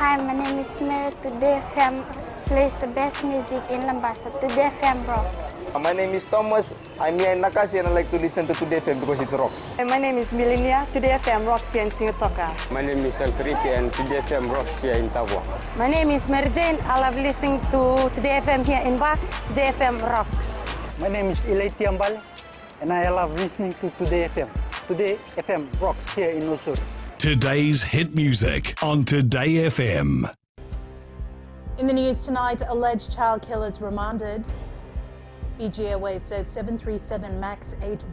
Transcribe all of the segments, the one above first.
Hi, my name is Mary. Today FM plays the best music in Lambasa. Today FM rocks. My name is Thomas. I'm here in Nakasi and I like to listen to Today FM because it rocks. My name is Milenia. Today FM rocks here in Singatoka. My name is Alfriti and Today FM rocks here in Tavua. My name is Mary Jane. I love listening to Today FM here in Ba. Today FM rocks. My name is Ilay Tiambal and I love listening to Today FM. Today FM rocks here in Osur. Today's hit music on Today FM. In the news tonight, alleged child killers remanded. Fiji Airways says 737 MAX 8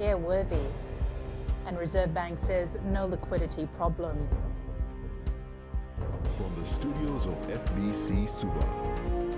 airworthy. And Reserve Bank says no liquidity problem. From the studios of FBC Suva,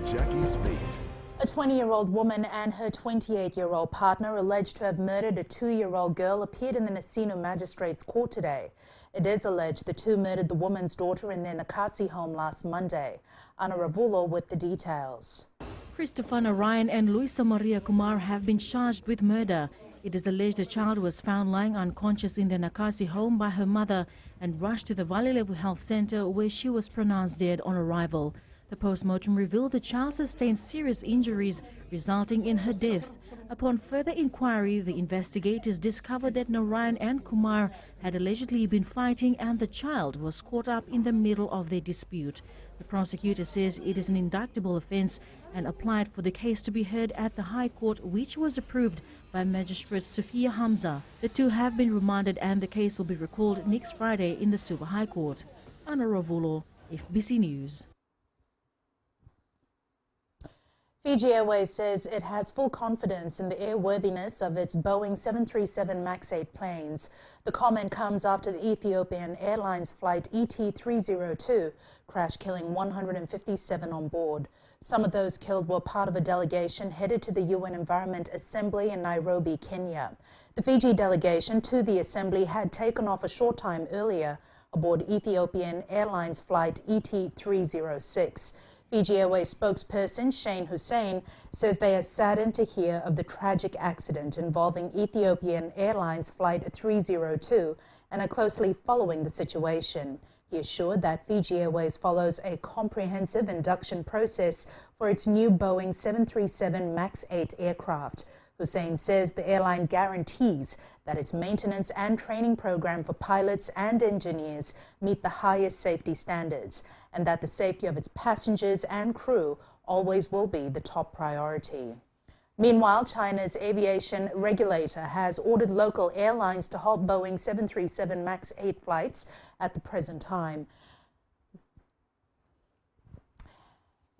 Jackie Spate. A 20-year-old woman and her 28-year-old partner alleged to have murdered a 2-year-old girl appeared in the Nasino Magistrates Court today. It is alleged the two murdered the woman's daughter in their Nakasi home last Monday. Ana Ravulo with the details. Christopher Ryan and Luisa Maria Kumar have been charged with murder. It is alleged the child was found lying unconscious in the Nakasi home by her mother and rushed to the Valley Level Health Center where she was pronounced dead on arrival. The post-mortem revealed the child sustained serious injuries resulting in her death. Upon further inquiry, the investigators discovered that Narayan and Kumar had allegedly been fighting and the child was caught up in the middle of their dispute. The prosecutor says it is an indictable offence and applied for the case to be heard at the High Court, which was approved by Magistrate Sophia Hamza. The two have been remanded and the case will be recalled next Friday in the Suva High Court. Ana Ravulo, FBC News. Fiji Airways says it has full confidence in the airworthiness of its Boeing 737 MAX 8 planes. The comment comes after the Ethiopian Airlines flight ET302 crashed, killing 157 on board. Some of those killed were part of a delegation headed to the UN Environment Assembly in Nairobi, Kenya. The Fiji delegation to the assembly had taken off a short time earlier aboard Ethiopian Airlines flight ET306. Fiji Airways spokesperson Shane Hussein says they are saddened to hear of the tragic accident involving Ethiopian Airlines Flight 302 and are closely following the situation. He assured that Fiji Airways follows a comprehensive induction process for its new Boeing 737 MAX 8 aircraft. Hussein says the airline guarantees that its maintenance and training program for pilots and engineers meet the highest safety standards and that the safety of its passengers and crew always will be the top priority. Meanwhile, China's aviation regulator has ordered local airlines to halt Boeing 737 MAX 8 flights at the present time.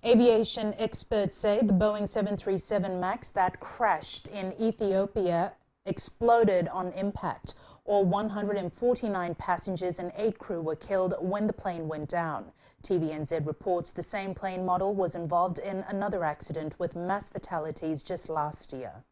Aviation experts say the Boeing 737 MAX that crashed in Ethiopia exploded on impact. All 149 passengers and 8 crew were killed when the plane went down. TVNZ reports the same plane model was involved in another accident with mass fatalities just last year.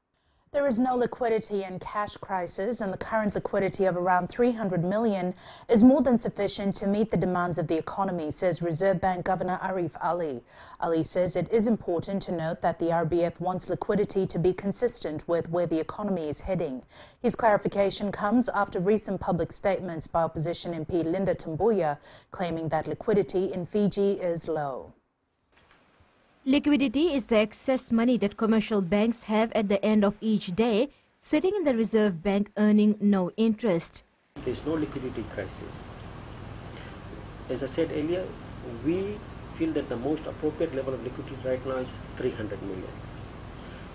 There is no liquidity and cash crisis, and the current liquidity of around 300 million is more than sufficient to meet the demands of the economy, says Reserve Bank Governor Arif Ali. Ali says it is important to note that the RBF wants liquidity to be consistent with where the economy is heading. His clarification comes after recent public statements by opposition MP Linda Tumbuya claiming that liquidity in Fiji is low. Liquidity is the excess money that commercial banks have at the end of each day, sitting in the Reserve Bank earning no interest. There's no liquidity crisis. As I said earlier, we feel that the most appropriate level of liquidity right now is 300 million.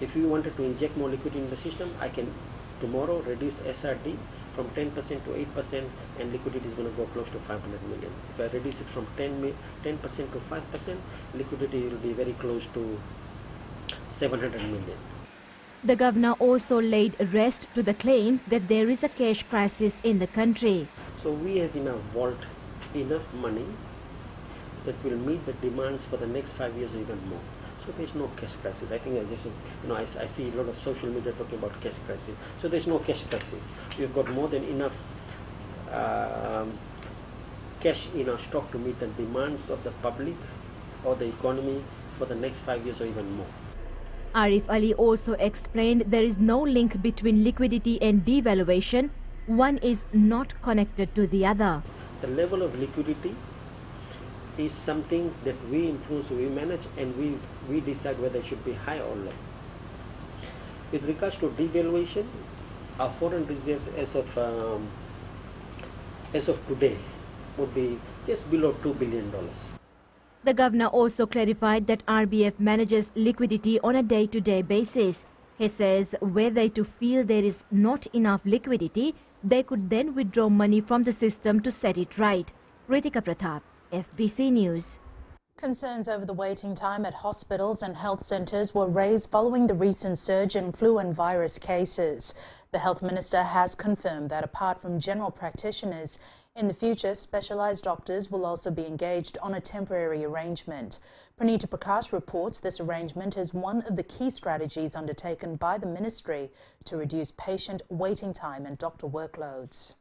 If we wanted to inject more liquidity in the system, I can tomorrow reduce SRD from 10% to 8% and liquidity is going to go close to 500 million. If I reduce it from 10% to 5%, liquidity will be very close to 700 million. The governor also laid rest to the claims that there is a cash crisis in the country. So we have in our vault enough money that will meet the demands for the next 5 years or even more. So there's no cash crisis. I think I see a lot of social media talking about cash crisis. So there's no cash crisis. We've got more than enough cash in our stock to meet the demands of the public or the economy for the next 5 years or even more. Arif Ali also explained there is no link between liquidity and devaluation. One is not connected to the other. The level of liquidity is something that we influence, we manage, and we decide whether it should be high or low. With regards to devaluation, our foreign reserves as of today would be just below $2 billion. The governor also clarified that RBF manages liquidity on a day-to-day basis. He says were they to feel there is not enough liquidity, they could then withdraw money from the system to set it right. Ritika Pratap, FBC News. Concerns over the waiting time at hospitals and health centres were raised following the recent surge in flu and virus cases. The Health Minister has confirmed that apart from general practitioners, in the future, specialised doctors will also be engaged on a temporary arrangement. Pranita Prakash reports this arrangement is one of the key strategies undertaken by the Ministry to reduce patient waiting time and doctor workloads.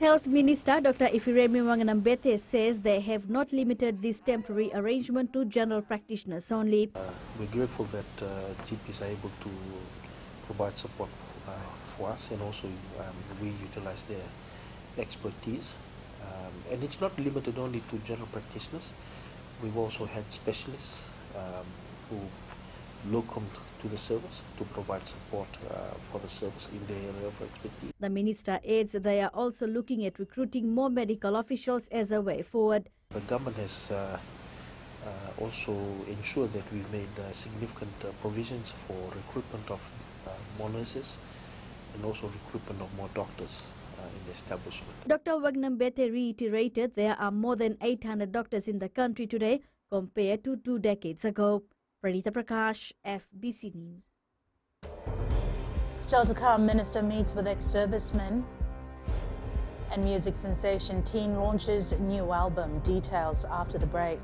Health Minister Dr. Ifiremi Wanganambete says they have not limited this temporary arrangement to general practitioners only. We're grateful that GPs are able to provide support for us, and also we utilize their expertise. And it's not limited only to general practitioners. We've also had specialists who locumed to the service to provide support for the service in the area of expertise. The minister adds they are also looking at recruiting more medical officials as a way forward. The government has also ensured that we've made significant provisions for recruitment of more nurses and also recruitment of more doctors in the establishment. Dr. Wanganambete reiterated there are more than 800 doctors in the country today compared to 2 decades ago. Pranita Prakash, FBC News. Still to come, Minister meets with ex-servicemen, and music sensation Teen launches new album. Details after the break.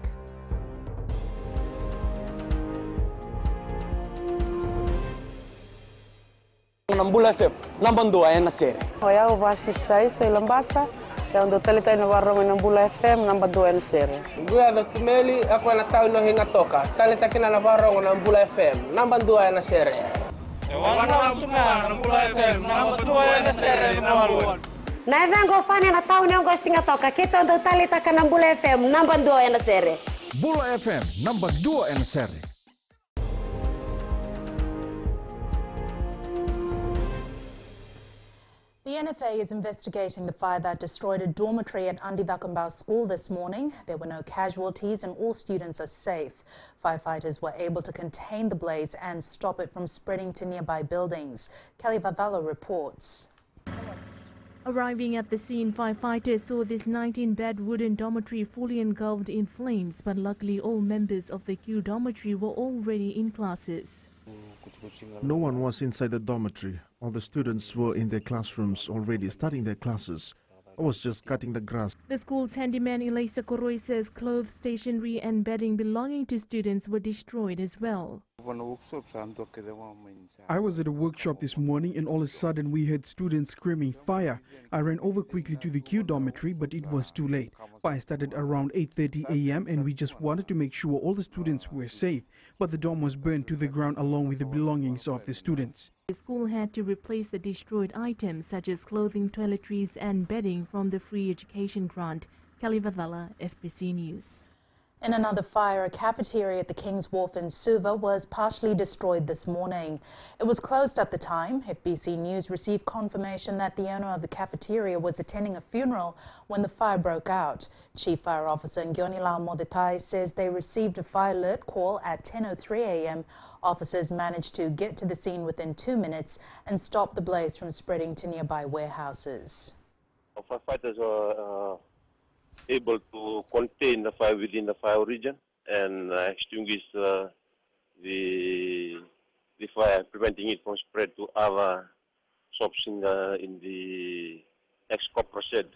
Nambula FM, number 2 ay nasir. Hoya uvasit sai sa Ilambasa, ya ndo talita ina warong Nambula FM number 2 ay nasir. Guya do tumeli ako na tao no hinga toka. Talita kina na warong Nambula FM number 2 ay nasir. Wana tuma Nambula FM number 2 ay nasir number 1. Na vengo fani na tao no go singa toka. Kita ndo talita ka Nambula FM number 2 ay nasir. Bula FM number 2 ay nasir. The NFA is investigating the fire that destroyed a dormitory at Andidakambau School this morning. There were no casualties and all students are safe. Firefighters were able to contain the blaze and stop it from spreading to nearby buildings. Kelly Vavala reports. Arriving at the scene, firefighters saw this 19-bed wooden dormitory fully engulfed in flames, but luckily all members of the Q dormitory were already in classes. No one was inside the dormitory. All the students were in their classrooms already starting their classes. I was just cutting the grass. The school's handyman Elisa Koroi says clothes, stationery and bedding belonging to students were destroyed as well. I was at a workshop this morning and all of a sudden we heard students screaming fire. I ran over quickly to the Q dormitory, but it was too late. Fire started around 8:30 a.m. and we just wanted to make sure all the students were safe. But the dorm was burned to the ground along with the belongings of the students. The school had to replace the destroyed items such as clothing, toiletries and bedding from the free education grant. Kelly Vavala, FBC News. In another fire, a cafeteria at the King's Wharf in Suva was partially destroyed this morning. It was closed at the time. FBC News received confirmation that the owner of the cafeteria was attending a funeral when the fire broke out. Chief Fire Officer Ngyonilal Modetai says they received a fire alert call at 10:03 a.m. Officers managed to get to the scene within 2 minutes and stop the blaze from spreading to nearby warehouses. Firefighters were able to contain the fire within the fire region and extinguish the fire, preventing it from spread to other shops in the ex-copra shed.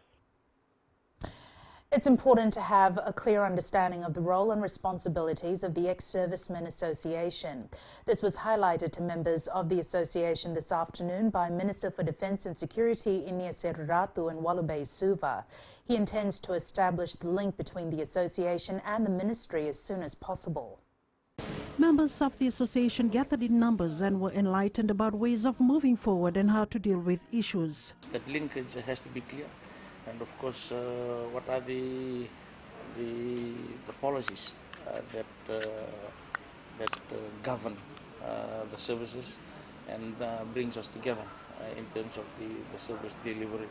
It's important to have a clear understanding of the role and responsibilities of the Ex-Servicemen Association. This was highlighted to members of the association this afternoon by Minister for Defence and Security Inia Ratu and Walubei Suva. He intends to establish the link between the association and the ministry as soon as possible. Members of the association gathered in numbers and were enlightened about ways of moving forward and how to deal with issues. That linkage has to be clear. And of course, what are the the policies that govern the services and brings us together in terms of the service delivery.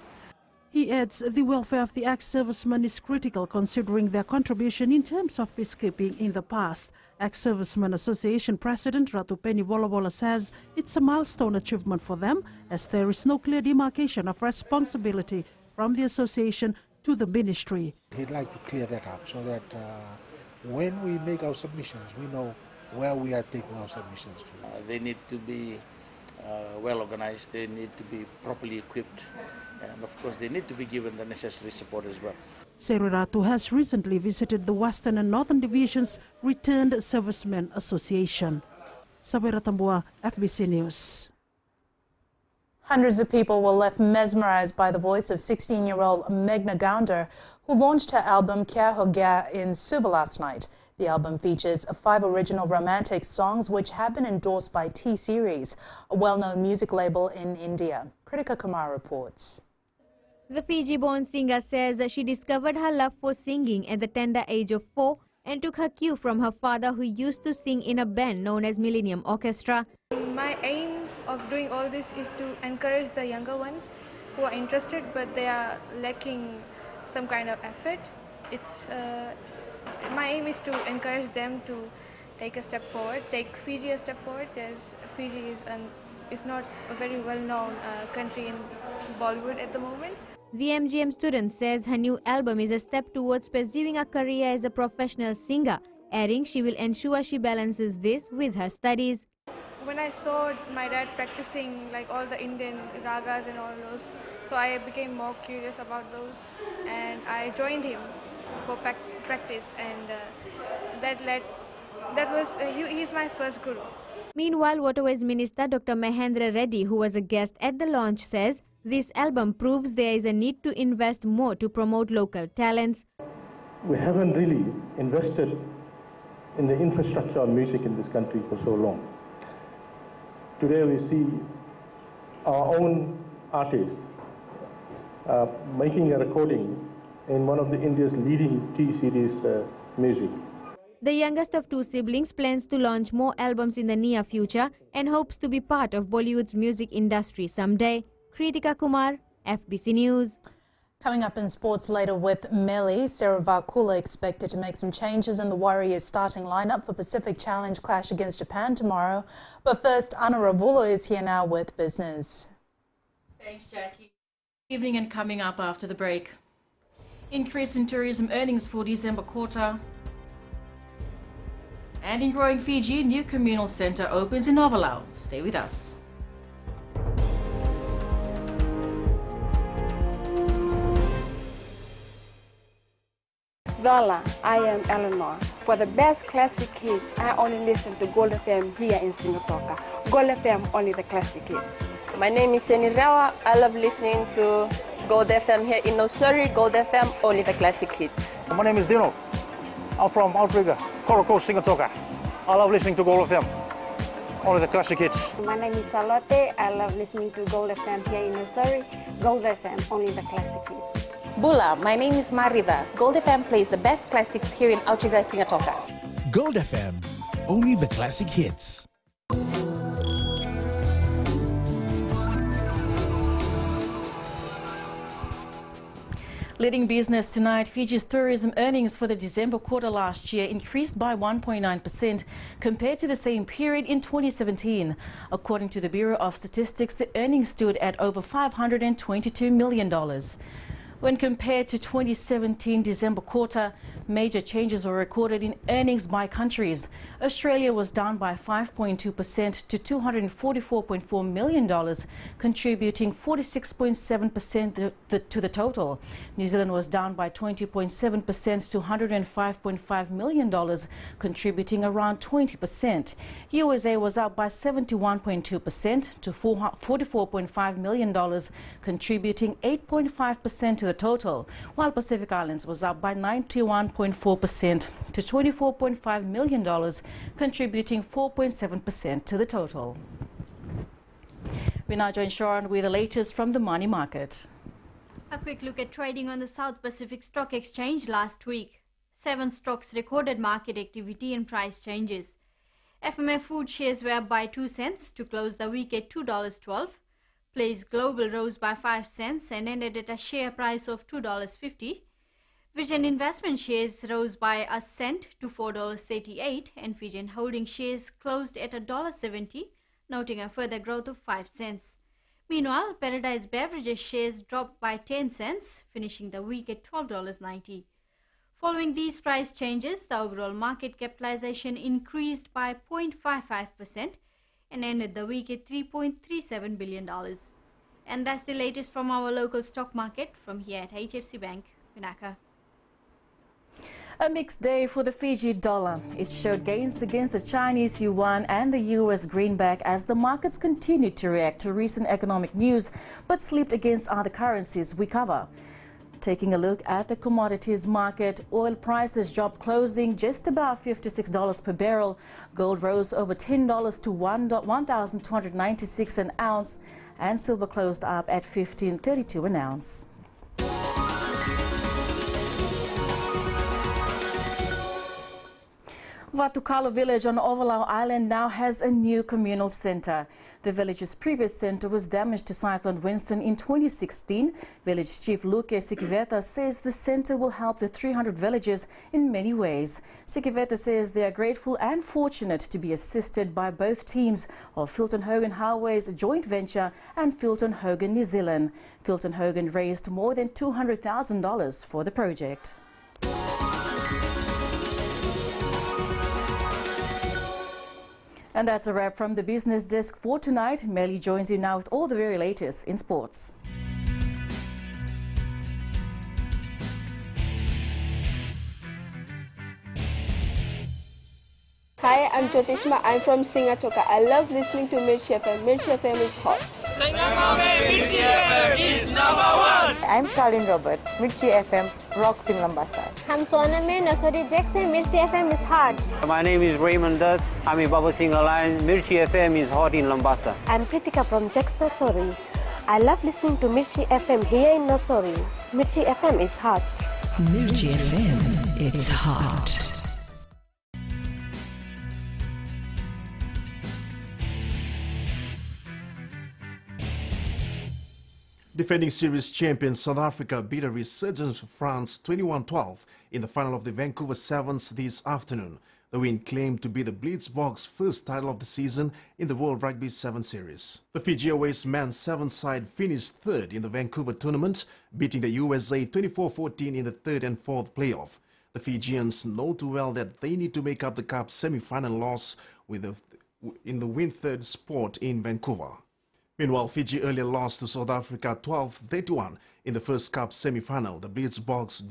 He adds the welfare of the ex-servicemen is critical considering their contribution in terms of peacekeeping in the past. Ex-Servicemen Association President Ratu Penny Wolawola says it's a milestone achievement for them as there is no clear demarcation of responsibility from the association to the ministry. He'd like to clear that up so that when we make our submissions, we know where we are taking our submissions to. They need to be well organized, they need to be properly equipped, and of course they need to be given the necessary support as well. Seri Ratu has recently visited the Western and Northern Division's Returned Servicemen Association. Sabira Tambua, FBC News. Hundreds of people were left mesmerized by the voice of 16-year-old Meghna Gounder, who launched her album Kya Ho Gya in Suba last night. The album features 5 original romantic songs which have been endorsed by T-Series, a well-known music label in India. Kritika Kumar reports. The Fiji-born singer says that she discovered her love for singing at the tender age of 4 and took her cue from her father, who used to sing in a band known as Millennium Orchestra. My aim of doing all this is to encourage the younger ones who are interested but they are lacking some kind of effort. My aim is to encourage them to take a step forward, take Fiji a step forward, as Fiji is not a very well-known country in Bollywood at the moment. The MGM student says her new album is a step towards pursuing a career as a professional singer, adding she will ensure she balances this with her studies. When I saw my dad practicing like all the Indian ragas and all those, so I became more curious about those and I joined him for practice, and he's my first guru. Meanwhile, Waterways Minister Dr. Mahendra Reddy, who was a guest at the launch, says this album proves there is a need to invest more to promote local talents. We haven't really invested in the infrastructure of music in this country for so long. Today we see our own artists making a recording in one of India's leading T-Series music. The youngest of 2 siblings plans to launch more albums in the near future and hopes to be part of Bollywood's music industry someday. Kritika Kumar, FBC News. Coming up in sports later with Meli, Seravakula expected to make some changes in the Warriors starting lineup for Pacific Challenge clash against Japan tomorrow. But first, Anna Ravulo is here now with business. Thanks, Jackie. Evening and coming up after the break. Increase in tourism earnings for December quarter. And in growing Fiji, new communal centre opens in Ovalau. Stay with us. Lola, I am Eleanor. For the best classic hits, I only listen to Gold FM here in Singatoka. Gold FM, only the classic hits. My name is Seni Rawa. I love listening to Gold FM here in Nosuri. Gold FM, only the classic hits. My name is Dino. I'm from Outrigger, Coral Coast, Singatoka. I love listening to Gold FM, only the classic hits. My name is Salote. I love listening to Gold FM here in Nosuri. Gold FM, only the classic hits. Bula, my name is Marida. Gold FM plays the best classics here in Outrigger, Singatoka. Gold FM, only the classic hits. Leading business tonight, Fiji's tourism earnings for the December quarter last year increased by 1.9% compared to the same period in 2017. According to the Bureau of Statistics, the earnings stood at over $522 million. When compared to 2017 December quarter, major changes were recorded in earnings by countries. Australia was down by 5.2% to $244.4 million, contributing 46.7% to the total. New Zealand was down by 20.7% to $105.5 million, contributing around 20%. USA was up by 71.2% to $44.5 million, contributing 8.5% to the total, while Pacific Islands was up by 91.4% to $24.5 million, contributing 4.7% to the total. We now join Sharon with the latest from the money market. A quick look at trading on the South Pacific Stock Exchange last week. 7 stocks recorded market activity and price changes. FMF Food shares were up by 2 cents to close the week at $2.12. Place Global rose by 5 cents and ended at a share price of $2.50. Vision Investment shares rose by a cent to $4.38 and Vision Holdings shares closed at $1.70, noting a further growth of 5 cents. Meanwhile, Paradise Beverages shares dropped by 10 cents, finishing the week at $12.90. Following these price changes, the overall market capitalization increased by 0.55% and ended the week at $3.37 billion. And that's the latest from our local stock market from here at HFC Bank, Vinaka. A mixed day for the Fiji dollar. It showed gains against the Chinese yuan and the US greenback as the markets continued to react to recent economic news, but slipped against other currencies we cover. Taking a look at the commodities market, oil prices dropped, closing just about $56 per barrel. Gold rose over $10 to $1,296 an ounce, and silver closed up at $15.32 an ounce. Vatukalo village on Ovalau Island now has a new communal centre. The village's previous centre was damaged to Cyclone Winston in 2016. Village Chief Luke Sikiveta says the centre will help the 300 villagers in many ways. Sikiveta says they are grateful and fortunate to be assisted by both teams of Filton Hogan Highways joint venture and Filton Hogan New Zealand. Filton Hogan raised more than $200,000 for the project. And that's a wrap from the business desk for tonight. Melly joins you now with all the very latest in sports. Hi, I'm Jyotishma. I'm from Singatoka. I love listening to Mirchi FM. Mirchi FM is hot. Mirchi FM is #1. I'm Charlene Robert. Mirchi FM rocks in Lambasa. I'm Soname Nasori Jackson. Mirchi FM is hot. My name is Raymond Dutt. I'm in Baba Singh Alliance. Mirchi FM is hot in Lambasa. I'm Pritika from Jax Nasori. I love listening to Mirchi FM here in Nasori. Mirchi FM is hot. Mirchi FM, it's hot. Defending series champion South Africa beat a resurgent France 21-12 in the final of the Vancouver Sevens this afternoon. The win claimed to be the Blitzboks' first title of the season in the World Rugby 7 Series. The Fiji Airways men's 7 side finished third in the Vancouver tournament, beating the USA 24-14 in the third and fourth playoff. The Fijians know too well that they need to make up the Cup semi-final loss in the win third spot in Vancouver. Meanwhile, Fiji earlier lost to South Africa 12-31 in the first Cup semi-final. The Blitzboks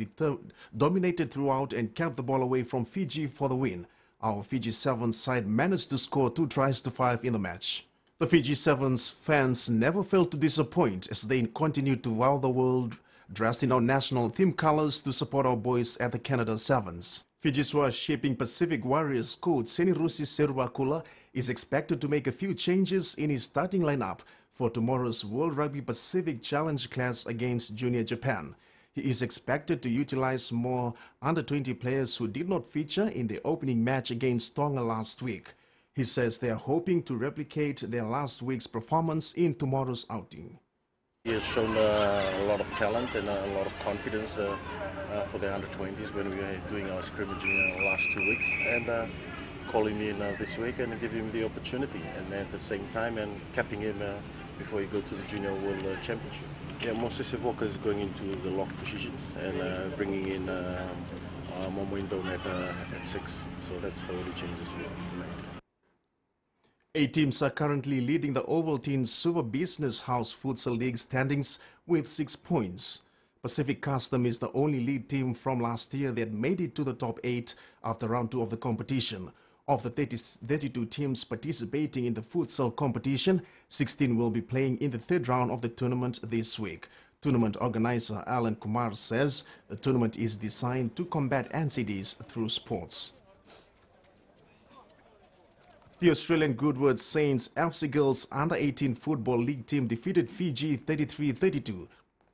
dominated throughout and kept the ball away from Fiji for the win. Our Fiji Sevens side managed to score 2 tries to 5 in the match. The Fiji Sevens fans never failed to disappoint as they continued to wow the world, dressed in our national theme colors to support our boys at the Canada Sevens. Fiji's shaping Pacific Warriors coach Senirusi Serubakula is expected to make a few changes in his starting lineup for tomorrow's World Rugby Pacific Challenge clash against Junior Japan. He is expected to utilize more under-20 players who did not feature in the opening match against Tonga last week. He says they are hoping to replicate their last week's performance in tomorrow's outing. He has shown a lot of talent and a lot of confidence for the under-20s when we were doing our scrimmaging the last 2 weeks, and calling me in this week and give him the opportunity, and at the same time and capping him before he go to the Junior World Championship. Yeah, Moses Walker is going into the lock positions and bringing in Momo Indom at 6, so that's the only changes we made. 8 teams are currently leading the Ovaltine Super Business House Futsal League standings with 6 points. Pacific Custom is the only lead team from last year that made it to the top 8 after round 2 of the competition. Of the 32 teams participating in the futsal competition, 16 will be playing in the third round of the tournament this week. Tournament organizer Alan Kumar says the tournament is designed to combat NCDs through sports. The Australian Goodwood Saints FC Girls Under-18 Football League team defeated Fiji 33-32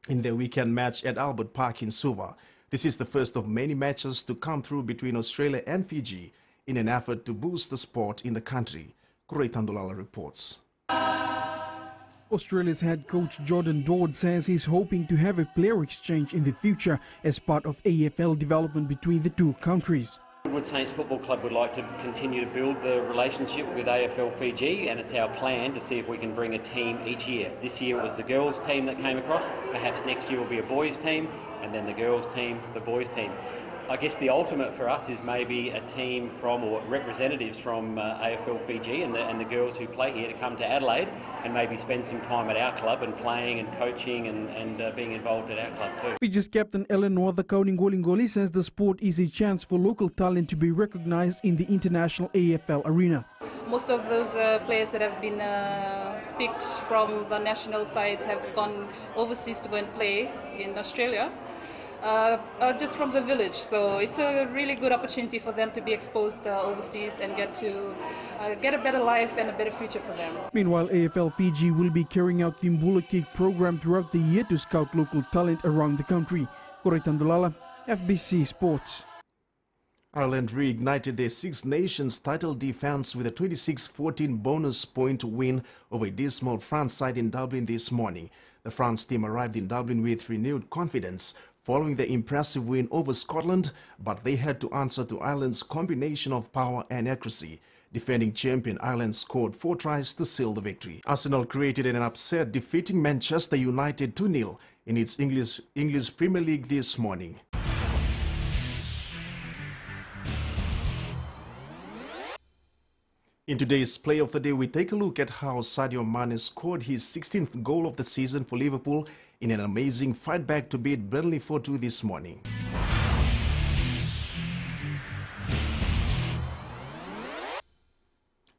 in their weekend match at Albert Park in Suva. This is the first of many matches to come through between Australia and Fiji in an effort to boost the sport in the country. Kurai Tandulala reports. Australia's head coach Jordan Dodd says he's hoping to have a player exchange in the future as part of AFL development between the two countries. Goodwood Saints Football Club would like to continue to build the relationship with AFL Fiji, and it's our plan to see if we can bring a team each year. This year it was the girls team that came across, perhaps next year will be a boys team, and then the girls team, the boys team. I guess the ultimate for us is maybe a team from, or representatives from AFL Fiji and the girls who play here to come to Adelaide and maybe spend some time at our club and playing and coaching and being involved at our club too. Fiji's captain Eleanor the Koning Golingoli says the sport is a chance for local talent to be recognized in the international AFL arena. Most of those players that have been picked from the national sides have gone overseas to go and play in Australia. Just from the village, so it's a really good opportunity for them to be exposed overseas and get to get a better life and a better future for them. Meanwhile, AFL Fiji will be carrying out the Mbula Kick program throughout the year to scout local talent around the country. Kurai Tandulala, FBC Sports. Ireland reignited their Six Nations title defence with a 26-14 bonus point win over a dismal France side in Dublin this morning. The France team arrived in Dublin with renewed confidence following the impressive win over Scotland, but they had to answer to Ireland's combination of power and accuracy. Defending champion Ireland scored 4 tries to seal the victory. Arsenal created an upset, defeating Manchester United 2-0 in its English Premier League this morning. In today's Play of the Day, we take a look at how Sadio Mane scored his 16th goal of the season for Liverpool in an amazing fight back to beat Burnley 4-2 this morning.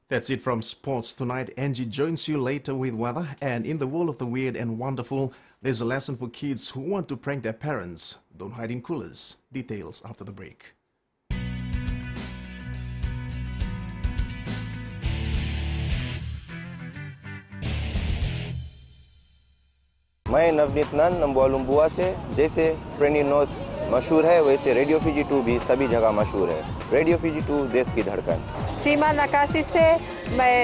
That's it from Sports Tonight. Angie joins you later with weather, and in the world of the weird and wonderful, there's a lesson for kids who want to prank their parents. Don't hide in coolers. Details after the break. मैं नवनीत नंद नंबुआ लुम्बुआ से जैसे trainee north मशहूर है वैसे radio Fiji 2 भी सभी जगह मशहूर है। रेडियो फीजी 2 देश की धड़कन। सीमा नकाशी से मैं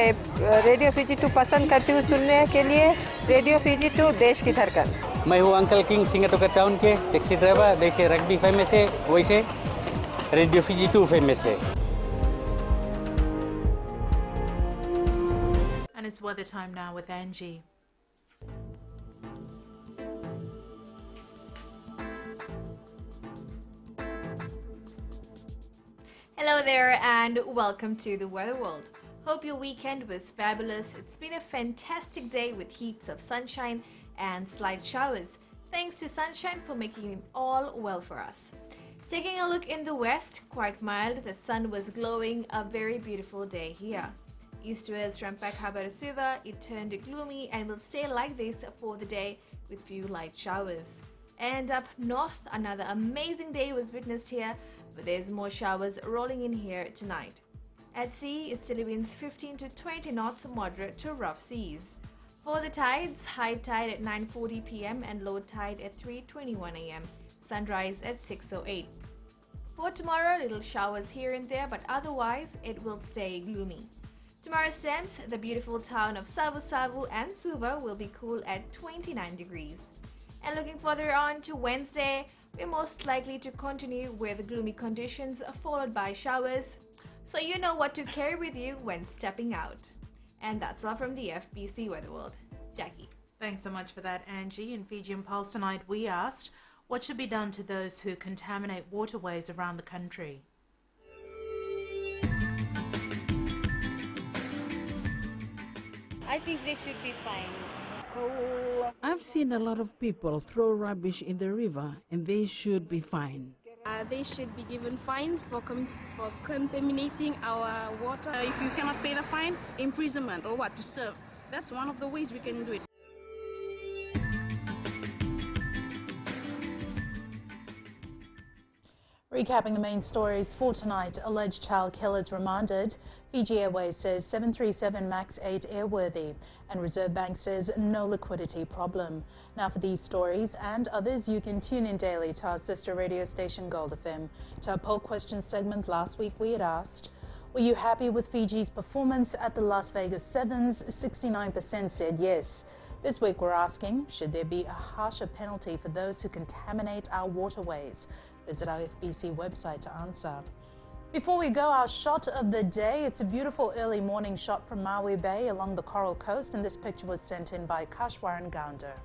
रेडियो फीजी 2 पसंद करती हूँ सुनने के लिए। रेडियो फीजी 2 देश की धड़कन। मैं हूँ अंकल किंग सिंगाटोका टाउन के टैक्सी ड्राइवर। जैसे रग्बी फेमस है वैसे रेडियो फीजी 2 फेमस है। And it's weather time now with Angie. Hello there and welcome to the Weather World. Hope your weekend was fabulous. It's been a fantastic day with heaps of sunshine and slight showers. Thanks to sunshine for making it all well for us. Taking a look in the west, quite mild, the sun was glowing, a very beautiful day here. Eastwards from Pakhabarasuva, it turned gloomy and will stay like this for the day with few light showers. And up north, another amazing day was witnessed here, but there's more showers rolling in here tonight. At sea, easterly winds 15 to 20 knots, moderate to rough seas. For the tides, high tide at 9:40 p.m. and low tide at 3:21 a.m. Sunrise at 6:08. For tomorrow, little showers here and there, but otherwise it will stay gloomy. Tomorrow's temps, the beautiful town of Savu Savu and Suva will be cool at 29 degrees. And looking further on to Wednesday, we're most likely to continue with gloomy conditions followed by showers, so you know what to carry with you when stepping out. And that's all from the FBC Weather World. Jackie. Thanks so much for that, Angie. In Fijian Pulse tonight, we asked, what should be done to those who contaminate waterways around the country? I think they should be fined. I've seen a lot of people throw rubbish in the river, and they should be fined. They should be given fines for contaminating our water. If you cannot pay the fine, imprisonment or what to serve. That's one of the ways we can do it. Recapping the main stories for tonight, alleged child killers remanded. Fiji Airways says 737 MAX 8 airworthy, and Reserve Bank says no liquidity problem. Now for these stories and others, you can tune in daily to our sister radio station Gold FM. To our poll question segment last week, we had asked, were you happy with Fiji's performance at the Las Vegas Sevens? 69% said yes. This week we're asking, should there be a harsher penalty for those who contaminate our waterways? Visit our FBC website to answer. Before we go, our shot of the day. It's a beautiful early morning shot from Maui Bay along the Coral Coast, and this picture was sent in by Kashwaran Gounder.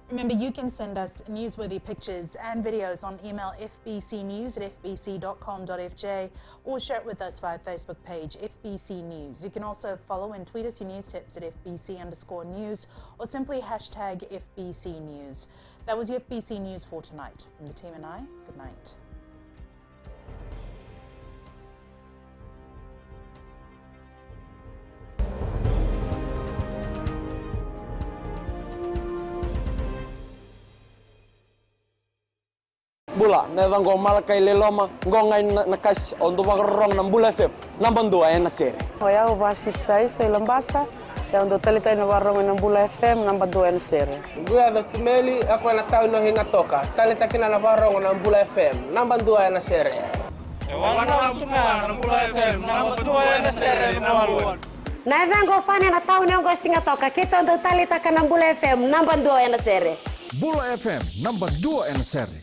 Remember, you can send us newsworthy pictures and videos on email fbcnews@fbc.com.fj or share it with us via Facebook page FBC News. You can also follow and tweet us your news tips at FBC_news or simply hashtag FBC News. That was your FBC News for tonight. From the team and I, good night. Bula, nevang go malakai leloma, ngongai nakas untuk makarong ng Bula FM, nambang dua na sere. Hoya o basit sai sa Ilambasa, ya untuk talita na warong ng Bula FM, nambang dua na sere. Gua do tumeli ako na tao no hinga toka, talita kina na warong ng Bula FM, nambang dua na sere. Wala na tunga ng Bula FM, nambang dua na sere nawaluan. Nevang go fane na tao no go singa toka, kita untuk talita ka ng Bula FM, nambang dua na sere. Bula FM, nambang dua na sere.